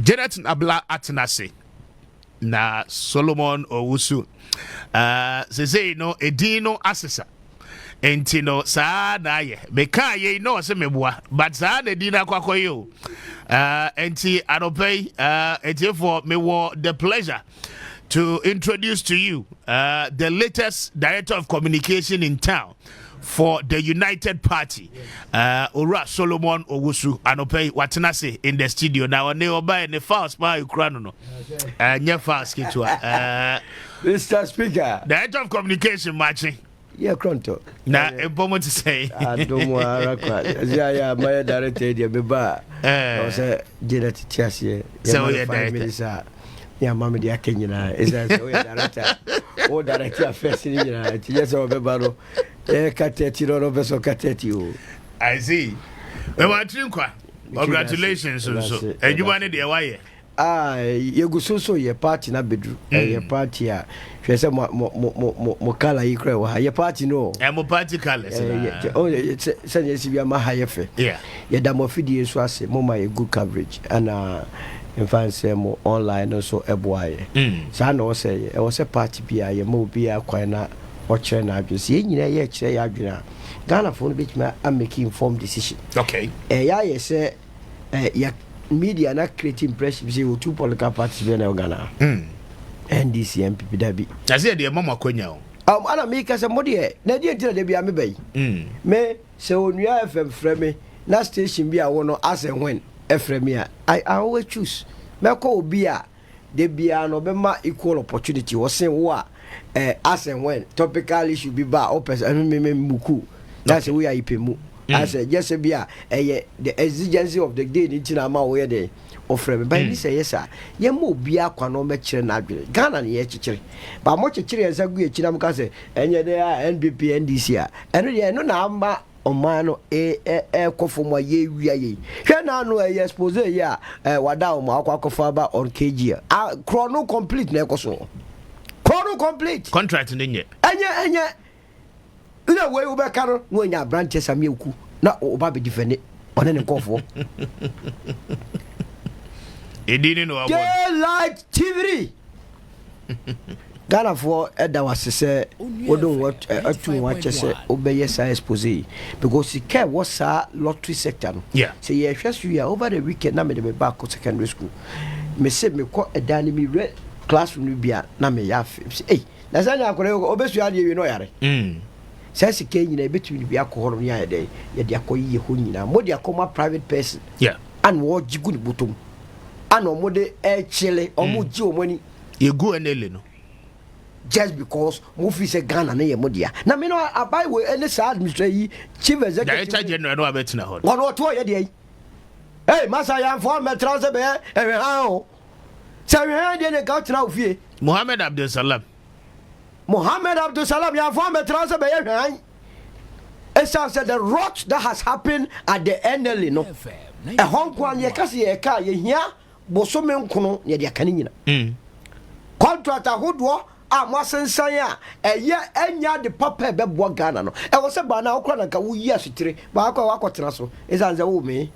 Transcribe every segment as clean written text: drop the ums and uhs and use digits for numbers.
Janet Abla Atenase na Solomon Owusu say no edino asesa enti no saa na ye meka ye no se meboa but saa na edina kwakoyo enti anopay enti for me wo the pleasure to introduce to you the latest director of communication in town for the United Party, Ora Solomon Owusu, Anopay Watanase in the studio. Now, ne oba ne fast by Ukraino, nye fast kitwa. Mr. Speaker, Director of Communication matching. Yeah, Cronto. Na important to say. I don't want to. Yeah, my director, the Beba. I say, Janet Tiasie. So, yeah, 5 minutes. Yeah, Mamma, the Kenya is a director. Oh, director, first in the yes, or Bebaro. I see. Congratulations. And you wanted the wire. You go so your party na bedru. Your party a hwe se mo kala yi kra your party no. Mo party colors. Oh, say yes we am high fe. Yeah. You da mo fidie so ase mo my good coverage and in fact say mo online also eboaye. Sa na o say e was a party bia ye mo bia kwan na watcher na adwese ye nyina ye kire ya adwena Ghana for no bit me am making informed decision. Okay. Ya ye say ya media na create impression say two political parties be na Ghana. NDC MPP da bi. I say the mama kwanya o. Ana me ka say mo de na de ntira de bia me bai. Me say Onua FM frame na station bia wo no as and when frame a I always choose. Me ko obi a de bia no be ma equal opportunity wo say wo a as and when topical issue be ba o person me muku. That's we are ipemu. I said yes be the exigency of the day ni tina ma wo ye de ofre me ba ni say yes a ye mo bia kwa no me kire na adwere Ghana ne ye kikire ba mo kikire ensa gu ekira m ka say enye de NPP NDC a eno de no na amba oman no kofo mo ye wia ye hwe na no expose ye a wada o ma akwa ba on kg a chrono complete na ekoso chrono complete contract nenye enye ina we ube karo no nya branches am yeku na oba be defend one ne kofo edini no abo like TV Ghana for eda wasese wodon what atu wache se obeye sa expose because he care what sa lottery sector no yeah say ye hwesu ya over the weekend na me de back to secondary school me say me ko eda ni me re classroom bia na me ya eh na sanya akore obesu ade wi no yare sense ke nyina betumi bia ko hono ya de ye de akoyi ho nyina mo de akoma private person yeah and wo jigu ni botom and omo de chile omo ji omani ye go enele no just because mo fi se Ghana na ye mo dia na me no abai we any sa administrator yi chief executive director general no abetina ho wono to ye de hey masa ya for me transfer be o sa we de ne ka tra ofie Mohammed Abdul Salam ya for me transfer be hwan it sounds that the rot that has happened at the NL no e hon kwan ye kase ye ka ye hia bosome nkono ye de kan nyina contract ahodo a mosensan a eye enya de papa be bo Ghana no e wo se ba na okra na ka wo yi asutire ba akotena so izanze wo me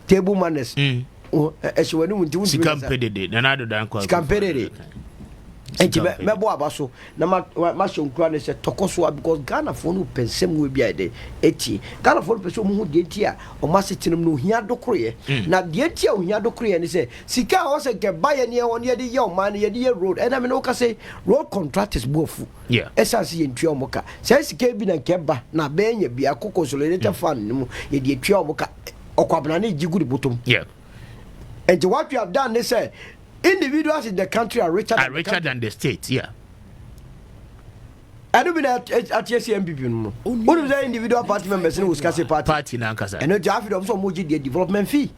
table manners e hwani mu nti wo sikampedede na na do dan kwa sikampedede enti me bo abaso na ma shonkura ne se tokoso because Ghana for no pensem we bia de eti Ghana for person mu hu de enti a o ma setinum no hia dokroye na de enti a hia dokroye ne se sika o se ke baye ne won ye de ye o man ye de ye road and I mean o ka say road contractors bofu yeah esase ye ntwa omoka se sika bi na keba na be nya bia kokosolator fan mu ye de twa omoka okwabna na jigu de botom yeah and what you have done they say individuals in the country are richer than the state, yeah. I don't mean at MPP no. What is the individual party members in Wisconsin party na nkasa. And no Jaffe of some moji the development fee.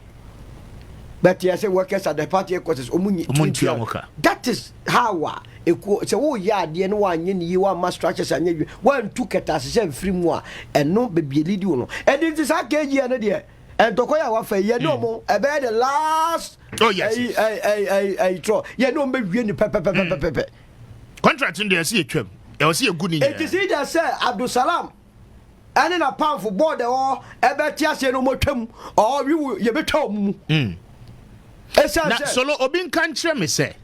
But yes, workers at the party headquarters omunyi. That is how so oh yeah the no one you want mass structures and you one two ketas free more and no baby lead you no. And it is a KG and there. And Tokoya wafe ye no mo ebe the last oh yes I draw ye no me wie ni pepe contract in there see atwam e was see a good in it is either say Abdul Salam and na pound for board or ebe ti ase no mo twam or we ye betwa mu na solo obi nkan kire me say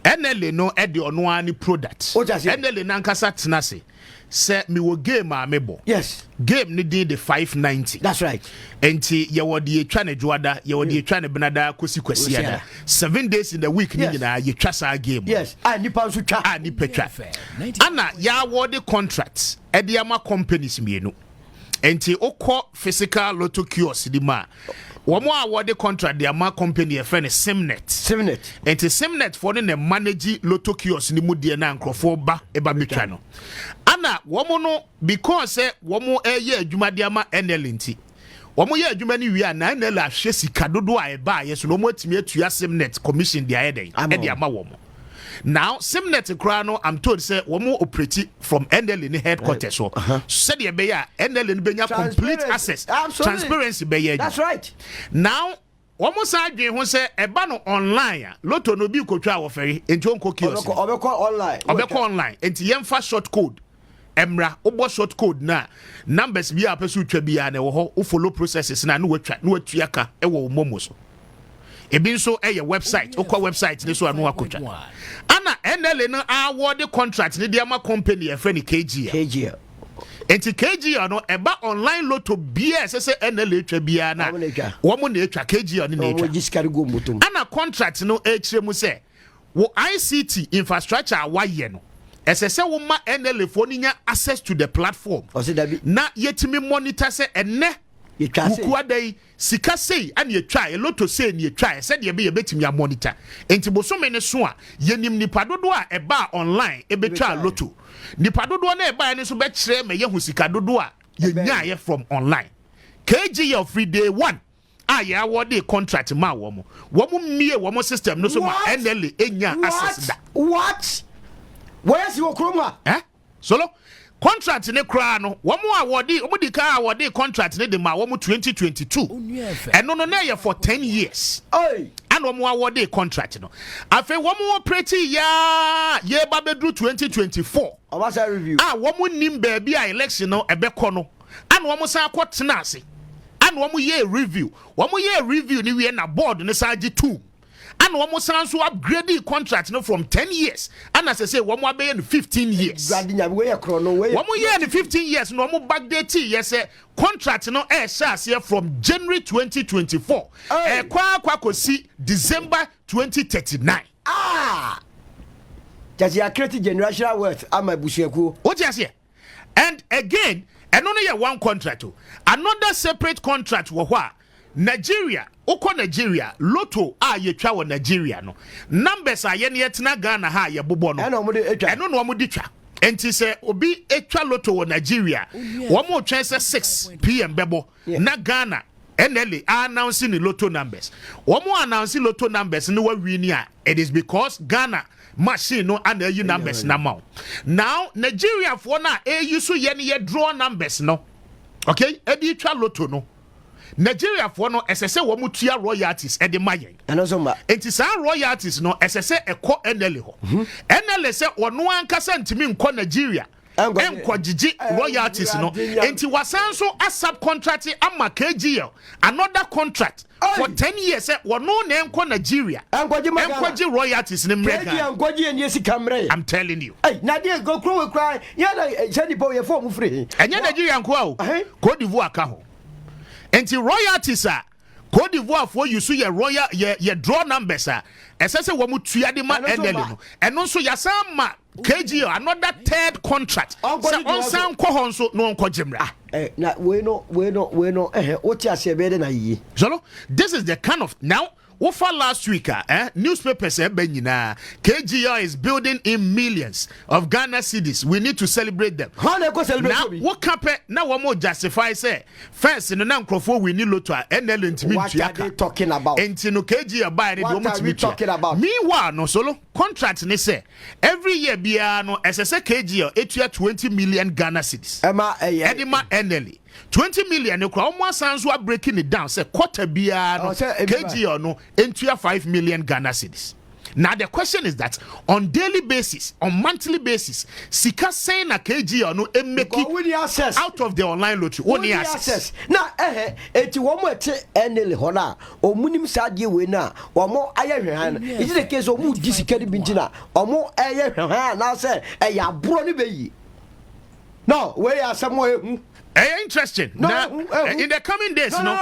NLA no e de Onua ni product NLA nankasa tenase say me wo game a mebo yes game ni din the 590 that's right enti ye wo de etwa ne dwoada ye wo de etwa ne benada kosi kwasi ada 7 days in the week ni nyina ye twa sa game yes nipa nso twa nipa twa ana ya wo de contracts e de ama companies mienu enti okọ physical lotto kiosk di ma womo award contract the ama company e friend Simnet enti Simnet for the manage lotto kiosk ni mu de na nkrofo ba e ba betwa no ana womo no because womo eye adwuma de ama NL nti womo ye adwuma ni wi ana NL ahwe sika dodo a e ba ye so no mo atimi atua Simnet commission de ayeden e de ama womo. Now, Simnet Krano, I'm told say womo operate from NL in headquarters. So said ye be ya NL in benya complete access. Transparency be ye. That's right. Now, womo sa adwen ho say eba no online Lotto no bi kotwa wo feri enti onko kiosk. Obeko online. Enti yemfa short code. Emra obo short code na numbers bi a pesu twa bi a na wo ho o follow processes na no watwa no atuaka e wo momo so. Ebi nso website okwa website ne so anu akotwa ana NL no award contract ne dia ma company e friend KG enti KG no eba online Lotto bia se NL etwa bia na wo mo na etwa KG no na etwa ana contract no e kire mu se wo ICT infrastructure awaye no esese wo ma NL fo ni nya access to the platform na yetimi monitor se enne Akufo-Addo sika sei ani etwa e Lotto sei ni etwa se de be yebetimi a monitor enti bosome ne so a yenim nipa dodo a eba online e betwa Lotto nipa dodo na eba ne so be kire me yehu sika dodo a yenya ye from online KG of free day 1 a ye award contract ma wo mo mie wo mo system no so ma NL enya access da what where's your chroma solo contract ne kra no womo award omudi ka award contract ne de ma womo 2022 eno no na ye for 10 years and womo award contract no afi womo operate ya ye ba bedru 2024 awasa review womo nim ba bia election no ebekọ no and womo san akotena ase and womo ye review ni we na board ne saji 2 and one more sounds to upgrade the contract from 10 years. And as I say, one more in 15 years. 1 more year in 15 years, no more backdate. Yes, contract no air shares here from January 2024. Kwa see December 2039. That's your creative generational worth. I'm a busheku. What you say? And again, and only one contract. Another separate contract. Nigeria, Nigeria, Lotto ye twa wo Nigeria no. Numbers are ye na Ghana ha ye bobo no. Eno no mo di twa. Enti se obi etwa Lotto wo Nigeria. Wo mo twa se 6 PM bebo. Na Ghana NLA announcing the Lotto numbers. Wo mo announce Lotto numbers no wa wini a. It is because Ghana machine no and you numbers na ma. Now Nigeria for na you so ye draw numbers no. Okay? Edi twa Lotto no. Nigeria for no SSA womutua royalties e de mayen. Enti sa royalties no SSA ekọ NL ho. NL se ono ankasa ntimi nkọ Nigeria. Enko gigi royalties no. Enti wasan so a subcontract ama KGL another contract for 10 years wono na enko Nigeria. Enko gi royalties ne mrega. Enko eni sika mre. I'm telling you. Na dey go crow cry. Ya na send po ye form free. Enya Nigeria nko a o. Cote d'Ivoire ka ho. Enti royalties Cote d'Ivoire for you so your royal your draw numbers esese wo mu tua de ma NL no eno so yasan ma KG another third contract so on san ko hon so no onko jemra na we no oti ase be de na yi so this is the kind of now for last week, newspapers nyina KGR is building in millions of Ghana cedis. We need to celebrate them. Now, what happened? Now, one more justify say first in the non-crofo we need Lotto NL and what are they talking about? And no KGR buy it. What are we talking about? Meanwhile, no solo contract. They say every year, no SSA KGR 20 million Ghana cedis. Edima NL. 20 million no kwa almost sounds what breaking it down say quarter bia no KG no into 5 million Ghana cedis Now the question is that on daily basis, on monthly basis, sika saying na KG no make it out of the online lottery. Only access. Now eti womo ete enele hona omunim sadie we na womo ayehwehan. Is it the case omu di sika di bintina omo ayehwehan na say ya bro ni beyi. No, we are somewhere. Interesting. No, now, in the coming days, no,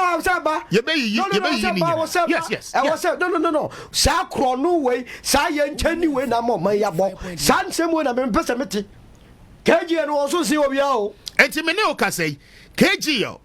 yes. No. Sa krono way, sa yencheni way na mo mayabo. San same way na me pesa meti. KG no also see obi o. Enti me ne o ka say KG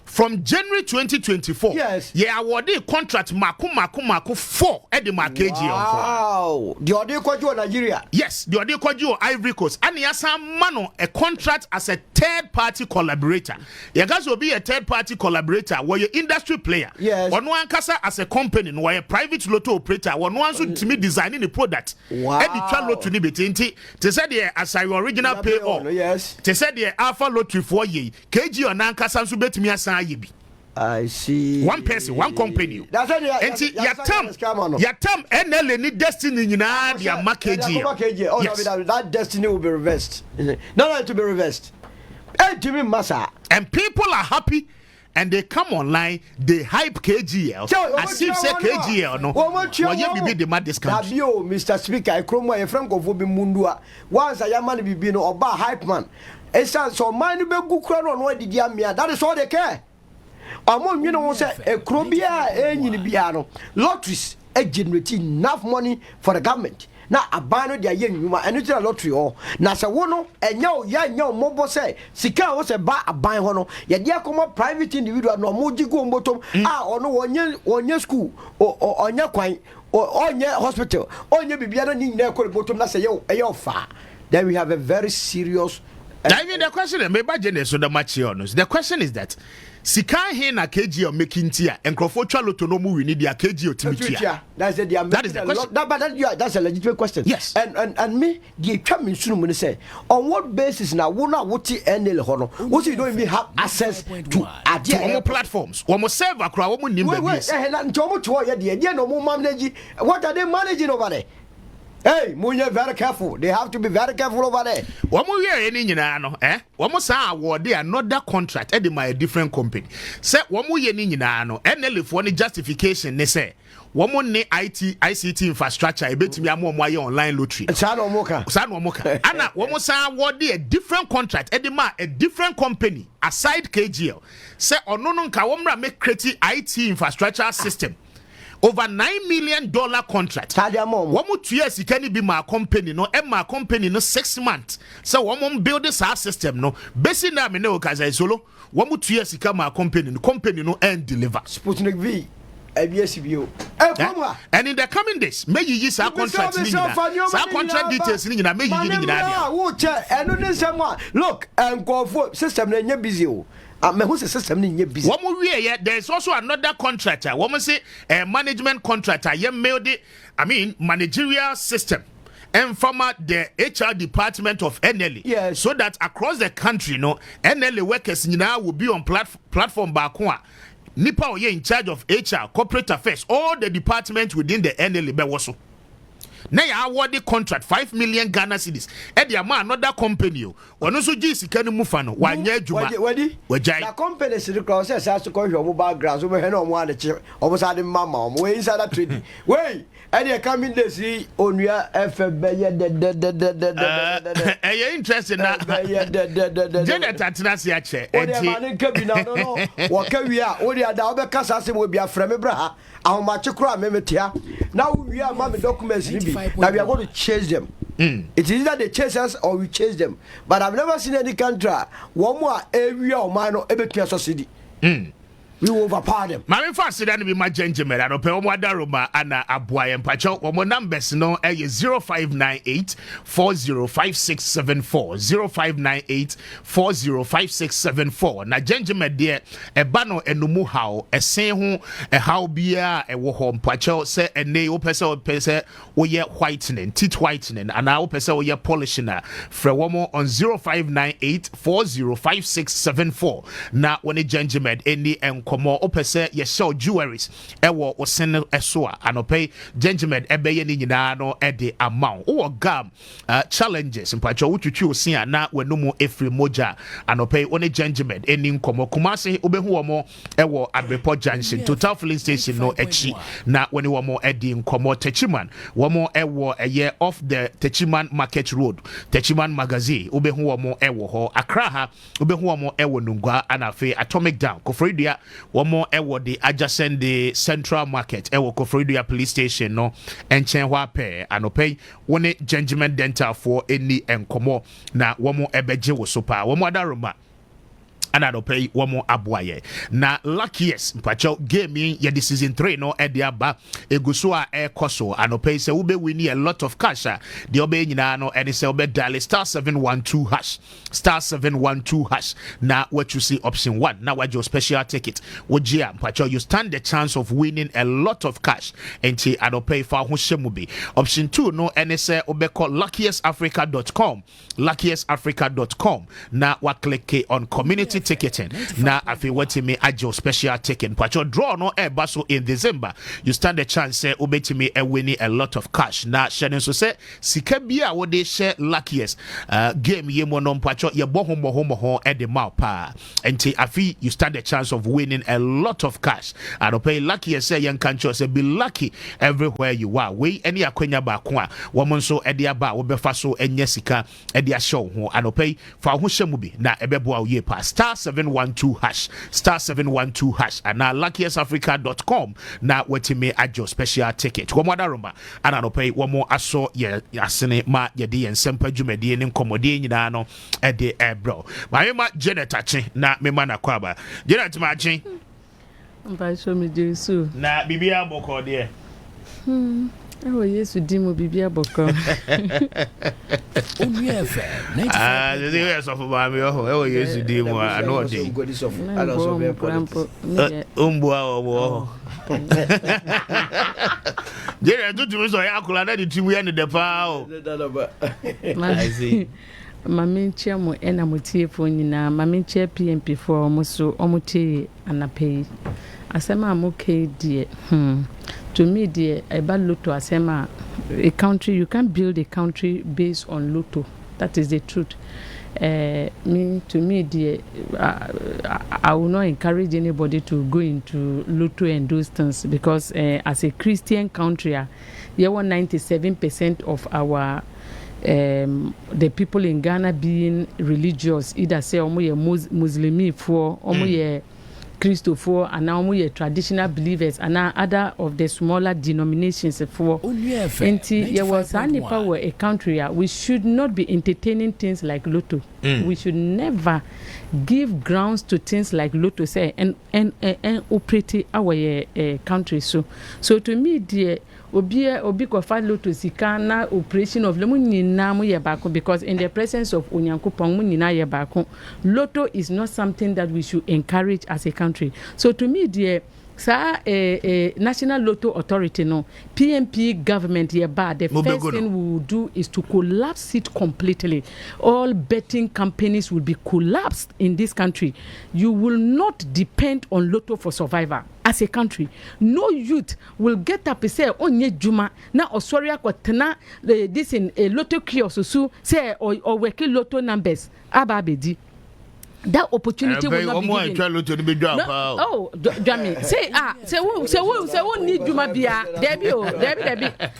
from January 2024, yes, yeah, awarded contract maku 4 at the KG. Wow, the audio kwaji Nigeria. Yes, the audio kwaji Ivory Coast. And yes, mano a contract as a third party collaborator. You guys will be a third party collaborator where you industry player. Yes. One kasa as a company, where a private lotto operator, one should to me designing the product. Wow. And the trial lotto ni betinti. They said the as your original pay all. Yes. They said the alpha lottery for ye. KG or Nankasa so bet me as I see. One person, one company. That's it. Your term NL any destiny in your market. Oh, yes. That destiny will be reversed. Not to be reversed. And people are happy and they come online, they hype KGL. As if say KGL no. Why be the mad discount? Mr. Speaker, I come my friend of Mundua. Once I am man be no oba hype man. It's so mine be good crown on what did you mean? That is all they care. Among you know, say a crobia in Biano lotteries generate enough money for the government. Now a banner their young and it's a lottery or Nasa Wono and yo mobile say Sika was a bar a buy hono, yet dear come up private individual no moji go bottom or no one year school or on your coin or on your hospital or your Bibiana need their bottom. That's a yo far. Then we have a very serious. I mean the question the question is that Sika he na KG or making tia and Crofo Lotto no mu need their KG or Timitia. That is the question. That's a legitimate question. Yes. And me the coming soon when say on what basis now what NL hono what you don't even have access to our platforms. One serve akra one nim what are they managing over there? Hey, Munya, very careful. They have to be very careful over there. One more year, any one more say award another contract at my different company. Say one more year, no, and if one justification, they say one more ICT infrastructure, I bet me more online lottery. Sano Moka. Anna, one more say award a different contract at a different company aside KGL. Say or no kawamra make create IT infrastructure system. Over $9 million contract. One more 2 years, it can be my company, no, and my company, no 6 months. So, one more build this our system, no, basically, now, me know, because I solo, 1 more 2 years, it come my company, the company, no, and deliver. Sputnik V, ABSBO. And in the coming days, may you use our contract, contract details, may you look, and go for system, and you're busy. System busy. One more year, there's also another contractor. One say a management contractor. Managerial system. And from the HR department of NLE. Yes. So that across the country, NLE workers now will be on platform Bakwa. Nipa oye in charge of HR, corporate affairs, all the departments within the NLE Bewoso. Now you award the contract 5 million Ghana cedis. And the man another company. One also just can move on. 1 year Juma. The company is the process has to call your mobile grounds over here on one almost had mama. We inside that treaty. Wait, and you come in the see Onua FM. You're interested now. Janet Atanasi Ache. Will be a friend. Our machokra memetia. Now we are mammy documents. Now we are going to chase them. It is either they chase us or we chase them. But I've never seen any country one more area or minor ever city. We will overpower them. My first then be my gentleman. I don't pay Daruma and Abuay and Pacho. One numbers no 0598 405674 0598 405674. Na gentleman dear a bano enumu how a say who a how beer a wohom Pacho say a ne opesa pesa or ye whitening, teeth whitening, and now pesa or ye polishing for one more on 0598 405674. Now when a gentleman any and nkomo opese ye show jewelries ewo osene eso a anopay gingerman ebeye ni nyina no ede amount o gam challenges mpacho wutwitwi osia na wanumu efri moja anopay one gingerman eni nkomo kumase obehu omo ewo Abrepo Junction Total Filling Station no echi na wani womo edi nkomo Techiman womo ewo eye off the Techiman Market Road Techiman Magazine obehu womo ewo ho Accra ha obehu womo ewo Nungwa anafe Atomic Down Ofori-Atta womo ewo the adjacent the Central Market ewo Ofori-Atta Police Station no enchen hwa pe anopay woni Gentleman Dental for eni enkomo na womo ebeje wo sopa womo adaroma ana do pay one more aboye na luckiest mpacho game ye the season 3 no e dia ba eguso a e koso anopay se ube win a lot of cash the obe nyina no and se obe dial *712# na what you see option 1 na what your special ticket wojia mpacho you stand the chance of winning a lot of cash enti anopay fa ho shemubi option 2 no and se obe call luckiestafrica.com na wa click on community ticketing na afi watimi ajo special ticket pacho draw no baso in December you stand a chance say obetimi winning a lot of cash na shedding so say sika bia wo dey share luckiest game ye mo no pacho ye boho e de ma pa enti afi you stand a chance of winning a lot of cash and pay luckiest say yan kancho say be lucky everywhere you are we any akwanya ba ko a wo mo so e de aba wo befa so enya sika e de show ho and pay fa ho hyemu bi na ebeboa ye pa *712# and now luckiestafrica.com na watimi ajo special ticket wo moda roma ana no pay wo mo aso ye asene ma ye de ensempa dwumade ne nkomode nyina no e de ebro ma Janet achi na mema na kwaba Janet ma achi mba show me jesu na bibia boko de oh yesu dimo bibia boko Onua FM 95. the years of ba me oh yesu dimo ano de umbua obo Jere tutu so ya kula na di timu ya ne de pa o I see mami nchemo ena motiefo nyina mami nche PMP for omuso omutie anapei asema amoke die to me die about Lotto asema a country you can't build a country based on Lotto. That is the truth. I will not encourage anybody to go into Lotto and those things because as a Christian country, 97% of our the people in Ghana being religious, either say Muslim for Christopher and now we are traditional believers and now other of the smaller denominations for there was any power a country we should not be entertaining things like Lotto. We should never give grounds to things like Lotto say and operate our country so to me dear obi ko fa Lotto sika na operation of lemu nyina mo ye bako because in the presence of Onyankopon mo nyina ye bako. Lotto is not something that we should encourage as a country. So to me dear National Lotto Authority no PMP government here bad the first thing we will do is to collapse it completely. All betting companies will be collapsed in this country. You will not depend on Lotto for survival as a country. No youth will get up and say onye juma na osori akwatena this in a Lotto kiosk so say or work Lotto numbers ababedi. That opportunity will not be given. No, Jamie, say who need Juma Bia, Debbie.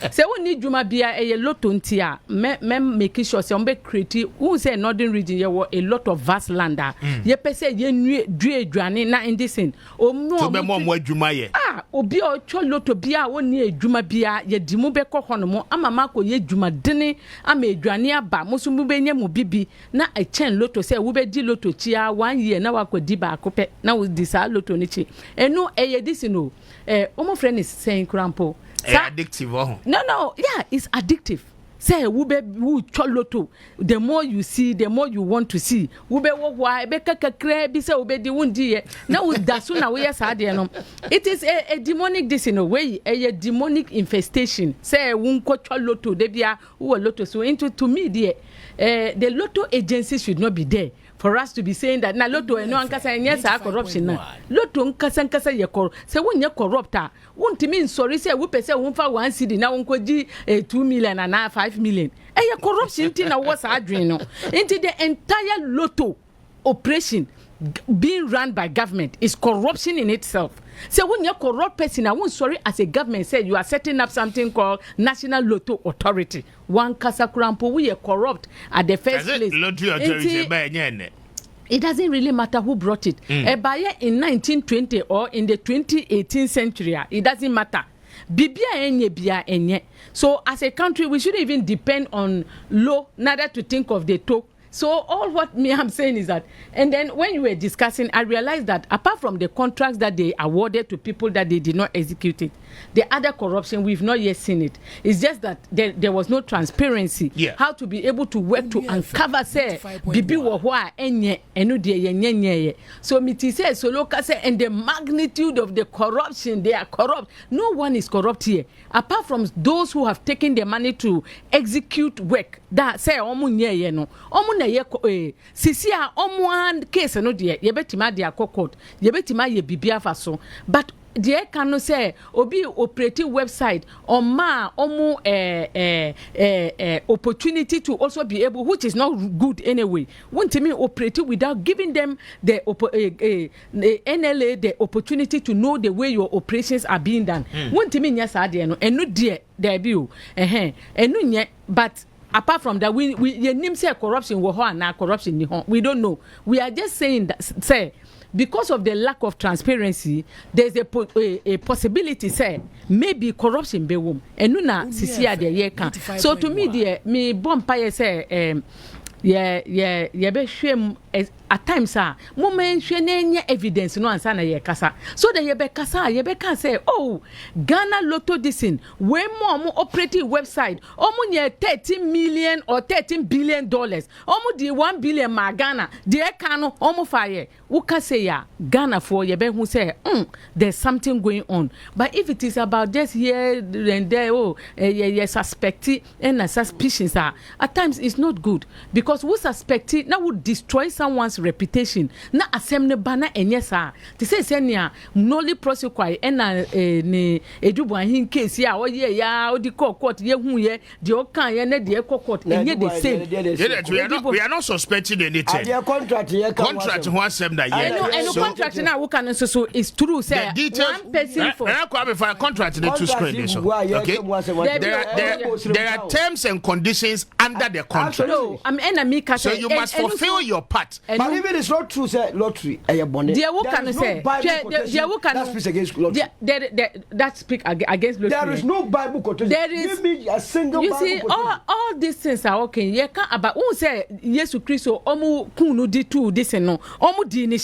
Say who need Juma Bia a Lotto ntia. Mem making sure some be creative. Who say northern region ye were a lot of vast land. Ye pese ye new dwane na in this in. O mo Juma ye. Obi o cho Lotto Bia woni Juma Bia ye dimu be ko hono mo amama ko ye Juma dene ama dwane aba mo so mu be nya mu bibi na a chen Lotto say wo be di Lotto 1 year na wakodi ba akopɛ na wo di sa Lotto ni chi eno eye this no omo friend is saying crampo addictive no yeah it's addictive say who cho Lotto the more you see the more you want to see wo be wo wa be kakakra bi say wo be di wundi ye na wo da so na wo yes ade no it is a demonic this in a way a demonic infestation say wo nko cho Lotto de bia wo Lotto so into to me there the Lotto agency should not be there for us to be saying that na Lotto no ankasa nyɛ saa corruption na Lotto nkasa yɛ sɛ wonyɛ corrupt a wontimi nsɔre sɛ wopɛ sɛ womfa 1 cedi na wonkɔgye 2 million and 5 million ɛyɛ corruption nti na wɔ saa adwene no nti the entire Lotto operation being run by government is corruption in itself. So when you're corrupt person, I won't sorry as a government said you are setting up something called National Lotto Authority. One Kasakrampo, we are corrupt at the first place. It doesn't really matter who brought it. A buyer in 1920 or in the 2018 century, it doesn't matter. Bibia enye bia enye. So as a country, we shouldn't even depend on law, neither to think of the toe. So all what me I'm saying is that, and then when you were discussing, I realized that apart from the contracts that they awarded to people that they did not execute it, the other corruption, we've not yet seen it. It's just that there was no transparency. How to be able to work to uncover, say, bibi wahwa enye enu de yenye. So miti say so local say, and the magnitude of the corruption, they are corrupt. No one is corrupt here, apart from those who have taken the money to execute work. That say omu nye no omu na ye sisi a omu and case no de yebetima de akokot yebetima ye bibia fa so but the can no say obi operating website or ma omu opportunity to also be able, which is not good anyway. Want to me operating without giving them the NLA the opportunity to know the way your operations are being done. Want to me yes no and no dear there be and no yet but apart from that, we name say corruption and corruption. We don't know. We are just saying that say because of the lack of transparency, there's a possibility say maybe corruption be wom. And nuna sisia de ye kan. So to me, the me bompire say be shame at times moment shene evidence no answer na ye kasa so the ye be can say oh Ghana Lotto disin we more operating website omo near 13 million or 13 billion dollars omo di 1 billion ma Ghana de can no omo fire wo ka say ya Ghana for ye be who say there's something going on. But if it is about just here and there ye suspect and suspicions at times it's not good because we suspect it now would destroy someone's reputation na assembly bana enyesa to say senia nolly prosecute na ne edubu ahin case ya oye ya odi court ye hu ye de o kan ye na de court enye the same. We are not suspecting anything. Contract who asem that ye and contract na we can so is true say one person for a contract the two screen so okay there are terms and conditions under the contract. No so you must fulfill your part. But even it's not true, say lottery. There is no that speak against lottery. There is no Bible quotation. There is. Give me a single you Bible see, quotation. all these things are okay. You can't about who say Jesus Christ omu kunu di tu this no omu di ne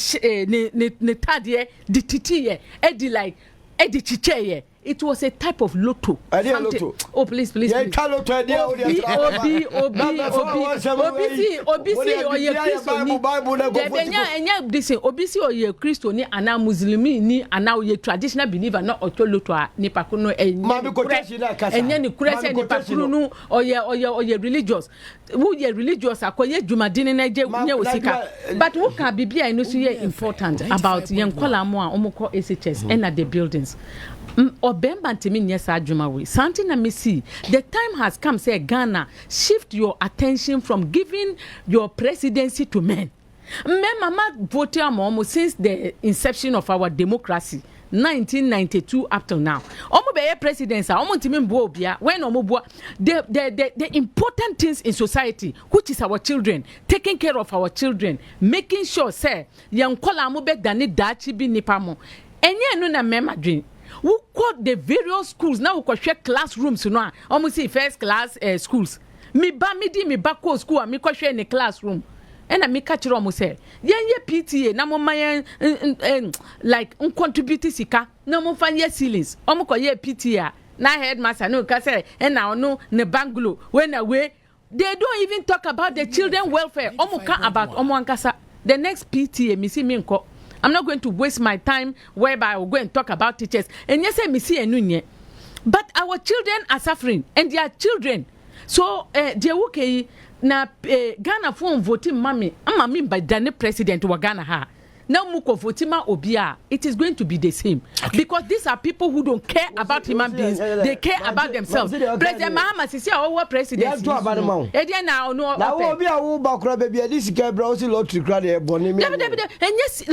tadie di titi edi like edi chiche. It was a type of lotto. Lotto. Oh, please. Obi, or ye Christo ni ana Muslimi ni ana ye traditional believer na ocho lotto ni pakuno enye ni kurese ni pakunu or ye religious. Who ye religious akoye jumadini na je nye osika. But who can be bia ino so ye important about yenkola mo a omoko SHS and at the buildings. Something I may see. The time has come, say Ghana, shift your attention from giving your presidency to men. Men mama voted almost since the inception of our democracy, 1992 up till now. Presidents are when the important things in society, which is our children, taking care of our children, making sure say young kola mo be dani dachi bi nipamo. Enye no na mema dream. Who quote the various schools now? We share classrooms, you know. Almost say first class schools. Me ba ko school and me ko share in the classroom. And I make catch almost say, ye PTA na mo my like contribute sika na mo fan ye ceilings. Omo ko ye PTA na headmaster no ka say and now no ne banglo when away they don't even talk about the children welfare. Omo ka about omo ankasa. The next PTA me see me nko. I'm not going to waste my time whereby I will go and talk about teachers. And yes, I see a but our children are suffering and they are children. So, na Ghana phone voting mami ama me by the president wa Ghana ha. Now muko votima obia, it is going to be the same because these are people who don't care about human beings. They care about themselves. President Mahama sisi our president. Edian now no. Now obia wo bakura baby this guy bro si lottery crowd e boni me. And yes,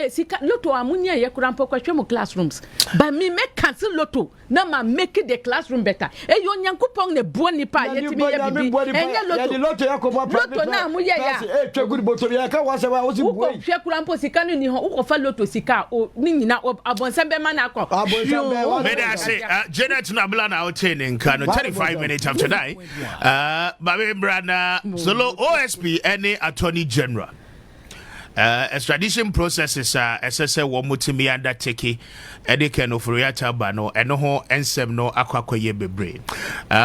sika Lotto amunya ye kurampo kwa mu classrooms. But me make cancel Lotto. Na ma make the classroom better. E yo nyankopon ne bo nipa yetimi ye bibi. Enye Lotto. Lotto yakomo Lotto na amuya ya. E tweguri boto ya ka wase wa osi boy. Sika no ni ho ukofa Lotto sika o ni nyina abonsembe ma na akọ abonsembe me dey say Janet Nabla na outaining kan 35 minutes after that babe brana solo OSP any attorney general extradition processes SSA wo mutimi undertake edike no Ofori-Atta ba no eno ho ensem no akwakoye bebre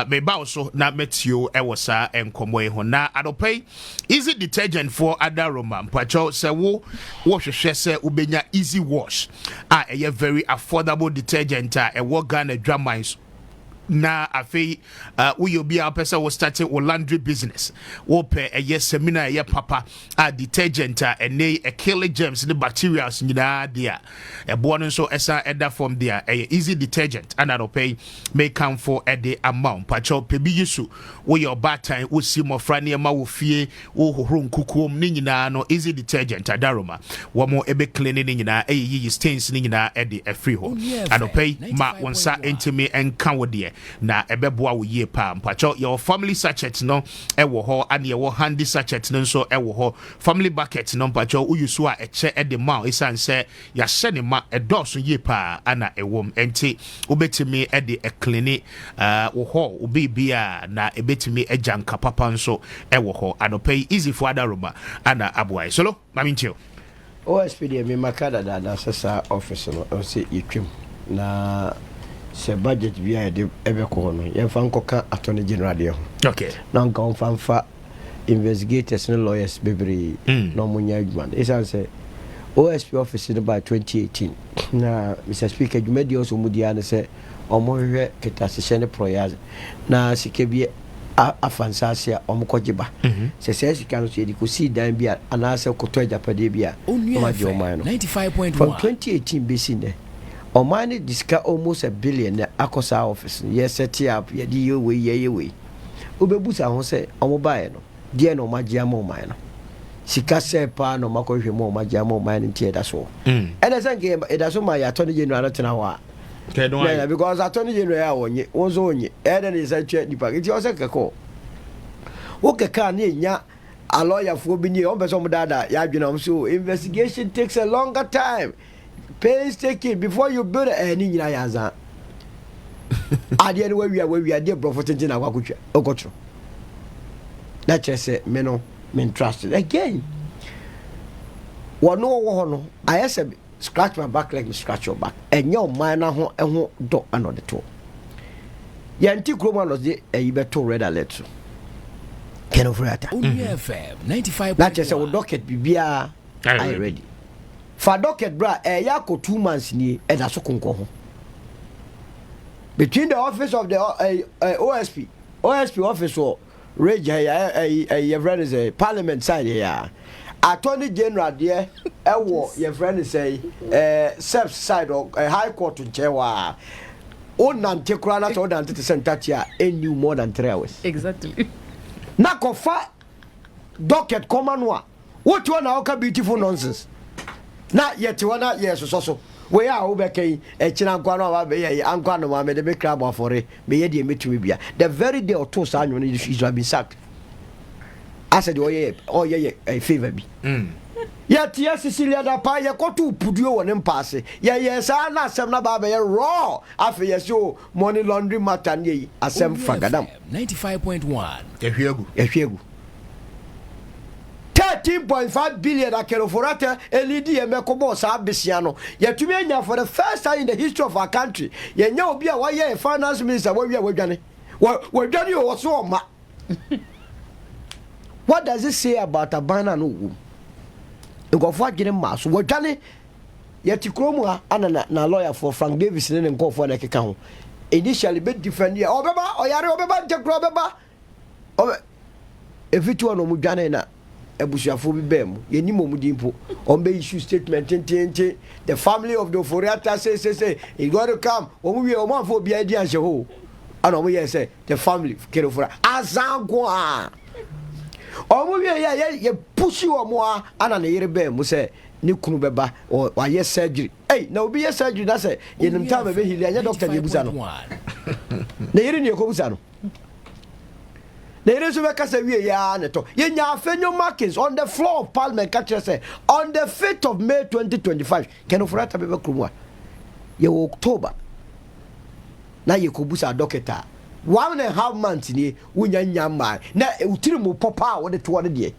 me ba so na metio ewosa enkomo ho na adopay easy detergent for adaroma mpacho se wo hwehwe se ubenya easy wash a very affordable detergent e wo Ghana dramines na afei we be a person will start a laundry business wo pe yes seminar ye papa detergent and a kill germs the bacteria nyina dia e bo no so esa eda from there easy detergent and I pay may come for a day amount pacho pe bi yisu wo your bad time wo si mo fra ne ma wo fie wo hohoro nkukuom ni nyina no easy detergent adaroma wo mo ebe clean ni nyina yi stains ni nyina e de free ho and pay ma wonsa entimi enka wo de na ebeboa wo yie pa mpacho your family sachet no ewo ho and your handy sachet no so ewo ho family bucket no mpacho uyusu a eche e de ma isan se ya hye ne ma edoso yie pa ana ewom enti ubetimi e de clean wo ho ubibia na ebetimi ejanka papa nso ewo ho anopai easy for adaroma ana aboai solo maminchio OSP de me makada da sasa office no o se yetwem na se budget bi a de ebe ko no ye fa nkoka attorney general de ho okay na nka on fa investigators and lawyers bebre no munya adwuma isa say OSP office in by 2018 na Mr. Speaker jumedi also mudia ne say omo hwe ketasehye ne proyaz na sike bi afansasia omokojiba se se sika no se di ko si dan bi ana se koto ajapade bi a ma je o man no 95.1 from 2018 BC ne o man disca almost $1 billion akosa office yes set up ye di ye we obebusa ho se omo bae no de no ma je ama man no sika se pa no makohwe mo ma je ama man ntie da so ene sanke e da so ma ya attorney general tena wa okay don't worry because attorney general wonye wonzo onye ene ni sa twa dipa nti o se keko wo keka na nya a lawyer for bi ni o be so mo dada ya adwena o so investigation takes a longer time painstaking before you build any nyina yanza ade ni we ade brofo tenten na kwakotwa okotro na chese me no me trusted again wono wo ho no ayese scratch my back like me scratch your back enyo man na ho eho do another to yanti kroma no de beto red alert Ken Ofori-Atta FM 95. na chese wo docket bibia I ready for docket bra yako 2 months ni e da so konko ho between the office of the OSP office or rage your friend is a parliament side here attorney general there your friend is a self side or a high court in chewa on nante krana so nante to center here any more than 3 hours exactly na kofa docket common one what you na oka beautiful nonsense na yeti wana yeso so we a wo bekei e kina nkwa no ba be ye ankwa no ma me de be crab Ofori me ye de metumi bia the very day or two sa anwo is have been sacked I said oh yeah a favor bi yeti Cecilia da pa ye kotu puduo wo ne mpaase ye sa na asem na ba be ye raw afi ye so money laundry matter ne asem fagadam 95.1 ehwegu 13.5 billion akelo Ofori-Atta elidi ye mekobo sa abesiano yetumi anya for the first time in the history of our country ye nya obi a waye finance minister wa wadwane o so ma what does it say about abana no wu ngofo agire ma so wadwane yeti kromu ha ana na lawyer for Frank Davis ne ngofo na keka ho initially be defend ye obeba oyare obeba ntekro obeba efitu ono mu dwane na ebusuafo bi bem yeni mo mudi mpo on be issue statement tente the family of the Ofori-Atta say he got to come omu wie omu afo bia di anse ho ana omu ye say the family kere Ofori azangwa omu wie ye pushi omu ana na yere bem say ni kunu beba or ye surgery na obi ye surgery na say ye nim time be hili anya doctor ye busa no na yere ni ekobusa no. The reason say we ya neto. Yenya afenyo markings on the floor of Parliament. Catch say on the 5th of May 2025. Can Ofori-Atta bebe krumwa. Ye October. Na ye kubusa doketa. 1.5 months ni unya nyama. Na utiri mu popa wo de to de de.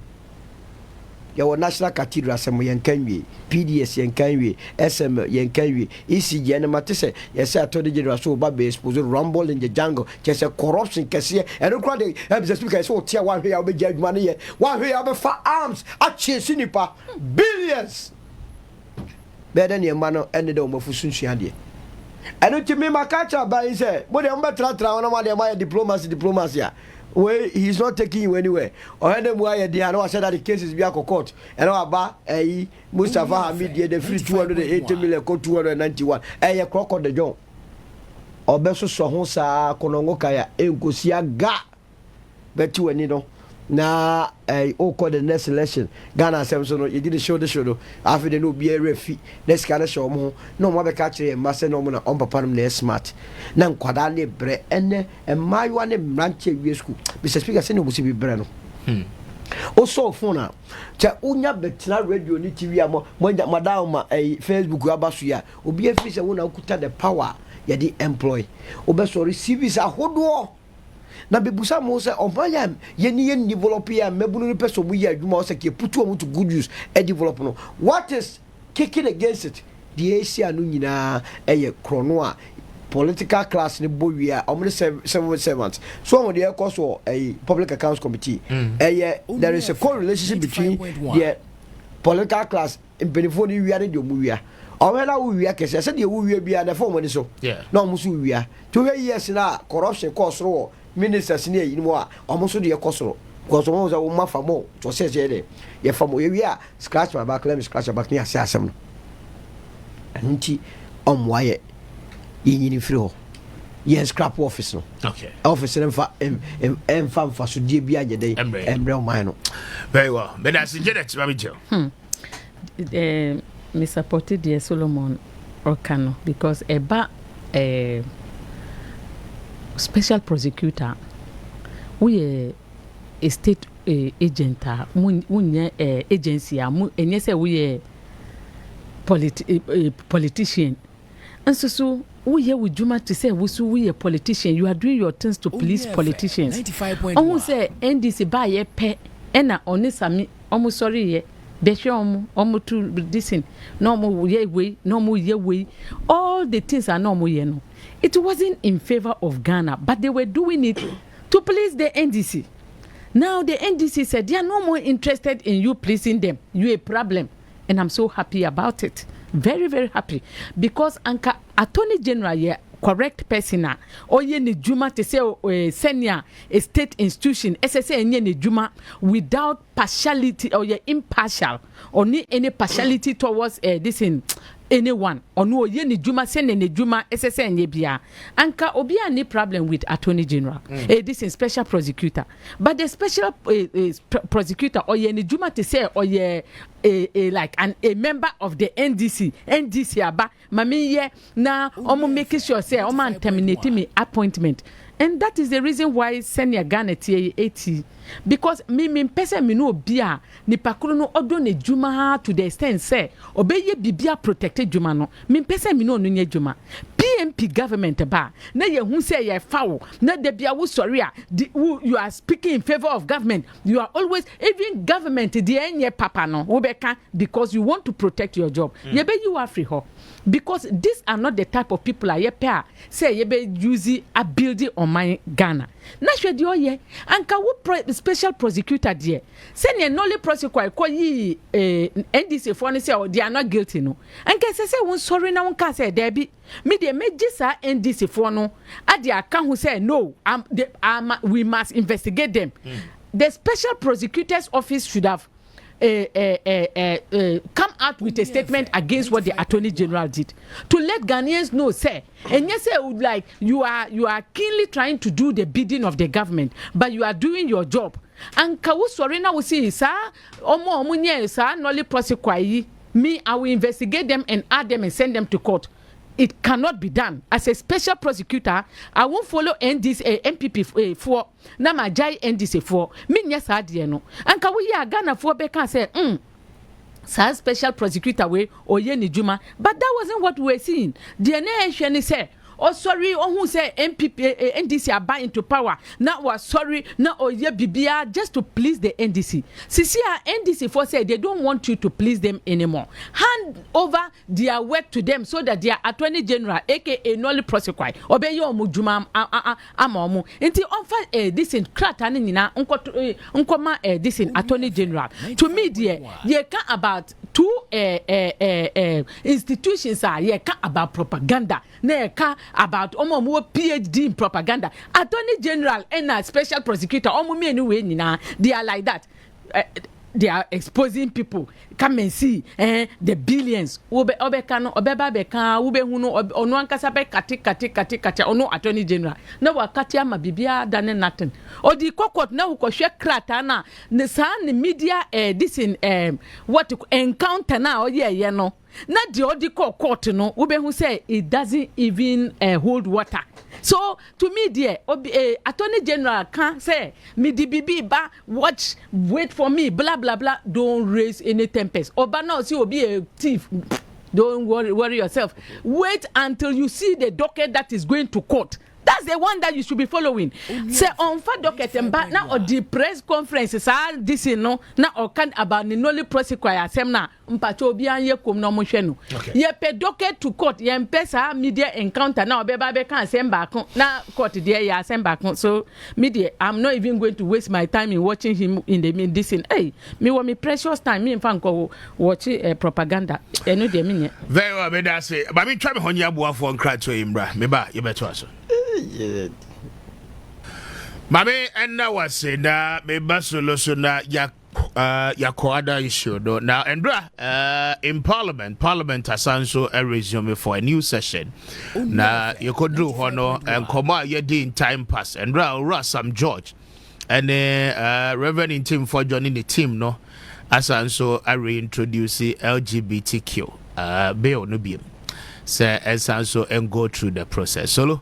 Ye wo National Cathedral sem yen kanwe, PDS yen kanwe, SM yen kanwe, ECG na matese ye say attorney general so ba be expose rumble in the jungle, just a corruption kese e no kra de the speaker so tia one hwe be judgment ye, one hwe be for arms a chase nipa billions. Better than your man ended on mafusunsu ade. And to me makacha ba say, but dem betra na ma dem diplomacy where he's not taking you anywhere. Or them why they know said that the case is be court. And about Mustafa Hamid the free 280 million ko 291. A crock on the joint. Or beso so ho sa konongo kaya enkosia ga betu ani no. Na call the next election Ghana so no you did show the show after the no be a refi next kind of show mo no mo be catch e masse no mo na on papa no smart na nkwada ne bre ene e mayo ne branch wie school Mr. Speaker say no musi bi bre no o so phone na cha unya betina radio ni TV amo madam ma Facebook abaso ya obi afi say wona kuta the power ya di employ obeso receive is ahodo na bebusa mo se ompanya ye ni develop ya mebunu ni person mu ya adwuma o se ke putu o to good use e develop no what is kicking against it the Asia no nyina krono a political class ni bowia o mo civil servants so mo dey cause a public accounts committee there is a correlation between the political class in benefit ni wi ade de mu wi o me na wi akese se de wi bia na form ni so na mo so wi to years na corruption cause ro ministers ni eyi mo a omoso de ekosoro because omo za wo mafa mo to se de ye famo ye wi a scratch my back let me scratch your back ni ase asem no anti omwaye yini free ho ye scrap office no okay office emfa so die bia agede embre o man no very well but as in Janet Mamijo me supported the Solomon Okano because eba Special Prosecutor we a state agent munye agency enye say we politician and so we here with Juma to say we a politician you are doing your things to please politicians 95.1 omo say NDC ba ye pe na onisami omo sorry ye behwe omo to listen no mo ye we no mo ye we all the things are no mo ye no. It wasn't in favor of Ghana, but they were doing it to please the NDC. Now the NDC said they are no more interested in you pleasing them. You a problem. And I'm so happy about it. Very, very happy. Because Anka Attorney General, yeah, correct person, or ye ni Juma to say senior a state institution, SSA and ye ni Juma without partiality or ye impartial or ni any partiality towards this in anyone or no ye ni Juma send ni Juma SSA and ye bia anka obi any problem with Attorney General this is Special Prosecutor but the Special Prosecutor or ye ni Juma to say or ye like a member of the NDC aba mami ye na omo making sure say omo terminate me appointment. And that is the reason why senior Ghana T80 because me person me no bia ni pakuru no odo ne juma to the extent say obeye bibia protected juma no me person me no nye juma PMP government ba na ye hu say ye foul na de bia wo sorry a you are speaking in favor of government you are always even government the enye papa no wo beka because you want to protect your job ye be you are free ho because these are not the type of people I pair say ye be use a building on my Ghana na hwe de oye anka wo Special Prosecutor there say ne only prosecutor ko yi NDC for say they are not guilty no anka say won sorry na won ka say there be me dey megisa NDC for no ade aka hu say no we must investigate them the special prosecutor's office should have come out with a statement against what the Attorney General did to let Ghanaians know, say, and yes, like you are keenly trying to do the bidding of the government, but you are doing your job. And Kawusorina will see, sir, omo munye sir, nolly prosecute me. I will investigate them and add them and send them to court. It cannot be done. As a special prosecutor, I won't follow NDC MPP for na majai NDC for me nyasa de no. Anka we ya Ghana for beka say sa special prosecutor we oye ni juma, but that wasn't what we were seeing. The nation say oh sorry, oh who say MPP NDC are buying into power. Now was sorry, now oh yeah BBR just to please the NDC. Sisia NDC for say they don't want you to please them anymore. Hand over their work to them so that their Attorney General, aka Nolly Prosecutor, obey your mujuma amomu. Inti onfa this in kratani nina unkoma this in Attorney General. To me, dear, ye can about two institutions are ye can about propaganda. Ne ka about omo PhD in propaganda. Attorney General and a special prosecutor omo me anyway nina they are like that. They are exposing people. Come and see the billions. Obe kano obeba beka ube hunu Onua nkasa be kati ono Attorney General. Na wakati ama bibia dane nothing. Odi kokot na ukoshe krata na ne sa ne media this in what encounter na oye no. Na the odi court no ube hu say it doesn't even hold water. So to me dear Attorney General can say me di bibi ba watch wait for me blah blah blah, don't raise any tempest. Oba now see obi a thief, don't worry yourself, wait until you see the docket that is going to court. That's the one that you should be following. Say on fa docket and back now or the press conferences are this no now or can about the Nolly Prosecutor semna mpacho obi anye kom no mo hwe no. Ye pe docket to court ye mpesa media encounter now obeba be kan sem back na court there ya sem back. So media I'm not even going to waste my time in watching him in the this in hey me want me precious time me mfa nko watch propaganda eno de me. Very well, me da say but me try me honya boafo nkra to imbra me ba ye beto aso. Yeah. Mame and now was saying that me basolo so na yakoada issue do now and in parliament asanso resume for a new session na yekodru hono and koma ye din time pass and Sam George and Reverend team for joining the team no asanso reintroduce LGBTQ bill no be say asanso and go through the process solo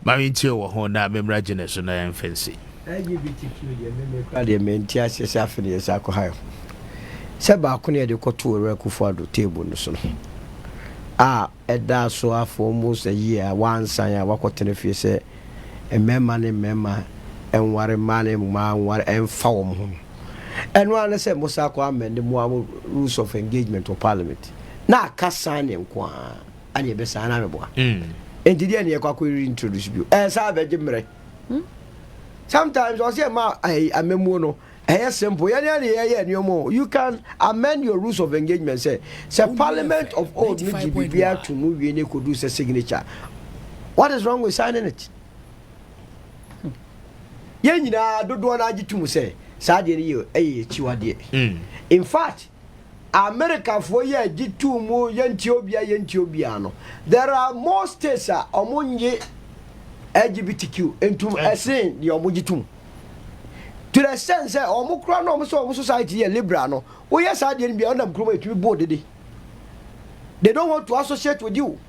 Mami ntio wo ho na memra generation na yan fancy. LGBTQ de me kwa de menti asese afene yesa ko hayo. Se ba ko ne de ko to Akufo-Addo table no so no. Eda so afo mo se year wansan ya wakotene fie se emema ne mema enware mane ma nware emfa wo ho. Eno an se mo sa ko amende mo rules of engagement of parliament. Na akasa ne nko a ane be sa na mebo. Enti dia ne yakwa reintroduce you. Sa be jimre. Sometimes I say ma amemu no simple. You can amend your rules of engagement. Say Parliament of old need to be able to move you could do a signature. What is wrong with signing it? Yenina do one ajitu say sadie you chiwade. In fact, America for ye G2 mo yentiobia no. There are more states omonye LGBTQ into essaying the omojitum. To the sense that omukra no so society here liberal no. Oh yes, I didn't be on them to be bored. They don't want to associate with you.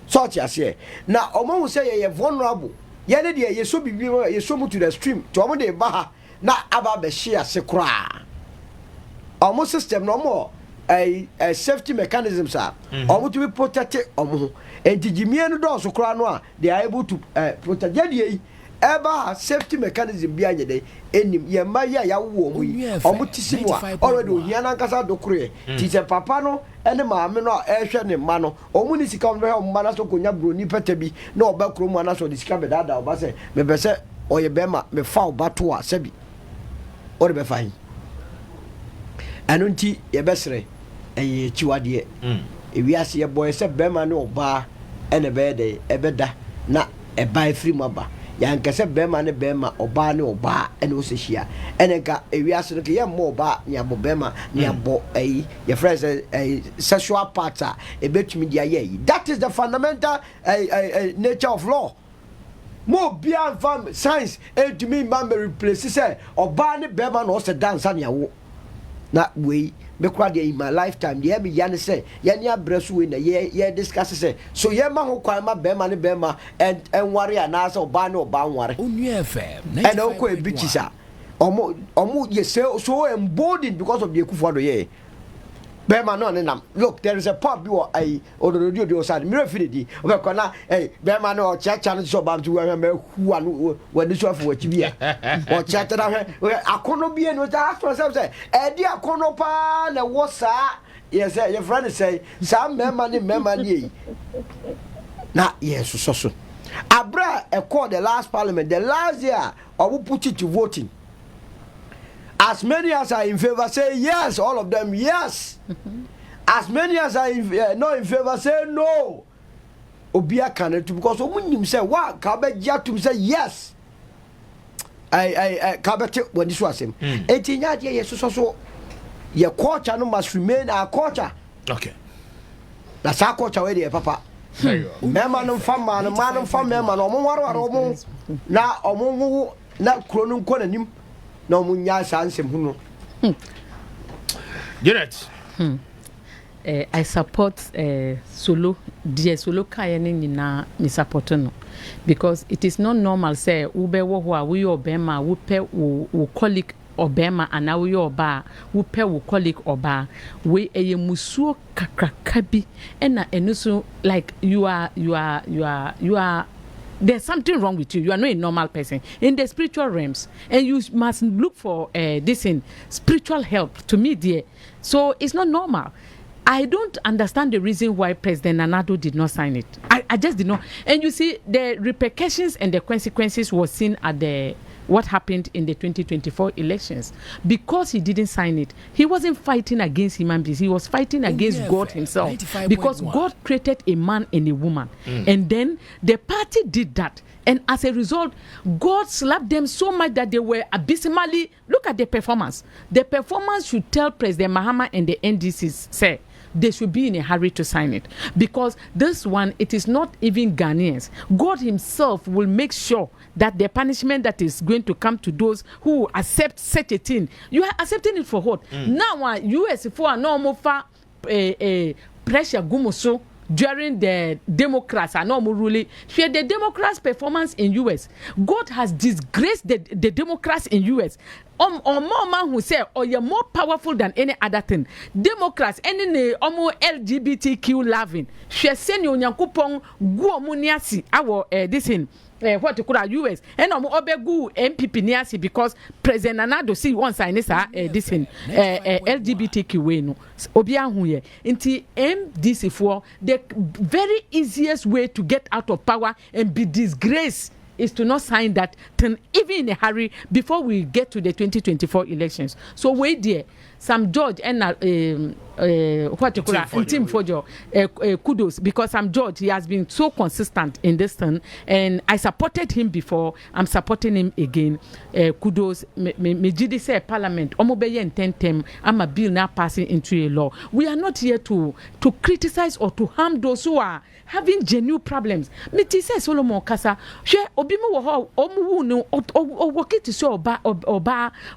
Such as here. Now omo say you're vulnerable. Yene dia ye so bibi ye so mu to the stream. To omo de baha na aba be share se kra. Almost system no more a safety mechanisms are almost to be protected and Jimmy and doors so they are able to protect ever safety mechanism behind the day and ye maya ya woman already yana kasa do kure teacher papa no and the mamma no air ne mano or munisi come very manas to kunya bruni petebi no back room manas or discover that or say me say or ye bema me foul batua sebi or be fine. Anunti yebesre eye chiwade ewiase ye boy se bema ne oba ene be de ebeda na eba free maba yankese bema ne bema oba ne oba ene osehia ene nka ewiase no ke ye mo oba ne abo bema ne abo your friends sexual part ebetumi dia ye. That is the fundamental nature of law. Mo bia fam science edumi man be replace say oba ne bema no se dance na yawo na we me kwa dey in my lifetime dey me yan say yan ya bresu we na ye discuss say so ye ma ho kwan ma bema ne bema and ware na say oba ne oba ware Onua FM and oko e bichisa omo ye say so emboldened because of the Akufo-Addo ye bema no ne nam. Look, there is a pub you ai ododo do side me refi di o ko na bema no chacha no so bam to me hu anu wani so afo wachi bia o chacha da hwe akono bia no ta ask yourself say di akono pa na wo sa yes your friend say some bema ni na yes so abra e call the last parliament the last year or put it to voting. As many as are in favor say yes, all of them yes. As many as are not in favor say no. Obia can to because omunim say wa ka be ja to say yes. I ka be when this was him. Etinya de yes so your culture no must remain our culture. Okay. That's our culture where dey papa. Mema no fam man no fam mema no omo waro omo na omo na kro no nko nanim. No munya sansem huno. Janet. I support solo solo kaya ni nyina me support no because it is not normal say ube wo ho a we obema wo pe wo colleague obema ana we oba wo pe wo colleague oba we eye musuo kakraka bi ena enuso like you are there's something wrong with you. You are not a normal person in the spiritual realms, and you must look for this in spiritual help. To me, dear, so it's not normal. I don't understand the reason why President Nana-Addo did not sign it. I just did not. And you see, the repercussions and the consequences was seen at what happened in the 2024 elections. Because he didn't sign it, he wasn't fighting against human beings. He was fighting against God himself. Because God created a man and a woman. And then the party did that. And as a result, God slapped them so much that they were abysmally... Look at the performance. The performance should tell President Mahama and the NDCs, say, they should be in a hurry to sign it. Because this one, it is not even Ghanaians. God himself will make sure that the punishment that is going to come to those who accept such a thing, you are accepting it for what? Now, US for a normal pressure gumuso during the Democrats are normal ruling. Share the Democrats' performance in US. God has disgraced the Democrats in US. Or more man who say, oh, you're more powerful than any other thing. Democrats, any LGBTQ loving. She send you Nyankupong go muniasi our this in what you call US and obegu MPP niasi because President Nana-Addo see one sign this this in LGBTQ way no obia hu ye nti MDC for the very easiest way to get out of power and be disgraced is to not sign that thing even in a hurry before we get to the 2024 elections. So wait there. Sam George and what you call it, Team Fojo, kudos because Sam George, he has been so consistent in this thing, and I supported him before. I'm supporting him again. Kudos. Me jidi say Parliament. Omobeye intentem. I'm a bill now passing into a law. We are not here to criticize or to harm those who are having genuine problems. Me ti say Solomon Kasa. She obimu wo omu no o work to say oba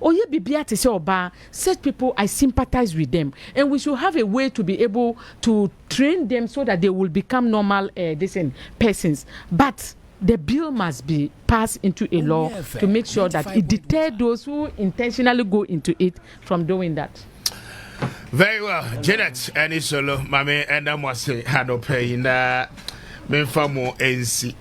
oye bibia to say oba. Such people, I sympathize with them, and we should have a way to be able to train them so that they will become normal decent persons. But the bill must be passed into a law to make sure that it deters those who intentionally go into it from doing that. Very well, Janet and Solo, Mame, and I must say, Hano Pay in the Menfamo NC.